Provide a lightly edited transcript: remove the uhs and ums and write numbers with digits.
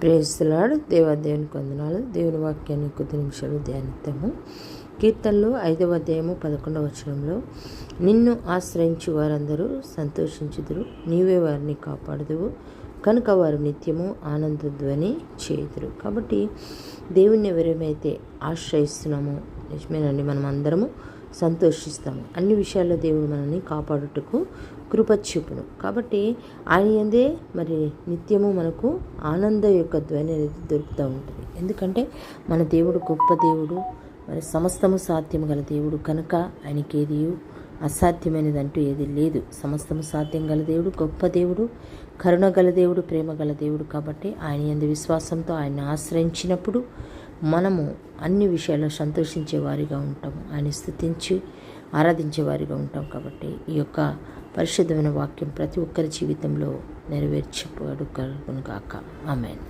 Praise the lord. దేవునికి వందనాలు. దేవుని వాక్యాన్ని కొద్ది నిమిషాలు ధ్యానిద్దాము. కీర్తనలు 5వ అధ్యాయము 11వ వచనంలో, నిన్ను ఆశ్రయించి వారందరూ సంతోషించుదురు, నీవే వారిని కాపాడుదువు, కనుక వారు నిత్యము ఆనందధ్వని చేయుదురు. కాబట్టి దేవుణ్ణి ఎవరేమైతే ఆశ్రయిస్తున్నామో నిజమేనండి, మనం అందరము సంతోషిస్తాము. అన్ని విషయాల్లో దేవుడు మనల్ని కాపాడుటకు కృప చూపును. కాబట్టి ఆయన యందే మరి నిత్యము మనకు ఆనంద యొక్క ధ్వని అనేది దొరుకుతూ ఉంటుంది. ఎందుకంటే మన దేవుడు గొప్ప దేవుడు, మరి సమస్తము సాధ్యము గల దేవుడు కనుక ఆయనకి ఏది అసాధ్యమైనది అంటూ ఏది లేదు. సమస్తము సాధ్యం గల దేవుడు, గొప్ప దేవుడు, కరుణ గల దేవుడు, ప్రేమ గల దేవుడు. కాబట్టి ఆయన యందు విశ్వాసంతో ఆయన ఆశ్రయించినప్పుడు మనము అన్ని విషయాల్లో సంతోషించే వారిగా ఉంటాము, ఆయన స్తుతించి ఆరాధించే వారిగా ఉంటాం. కాబట్టి ఈ యొక్క పరిశుద్ధమైన వాక్యం ప్రతి ఒక్కరి జీవితంలో నెరవేర్చబడును గాక. ఆమేన్.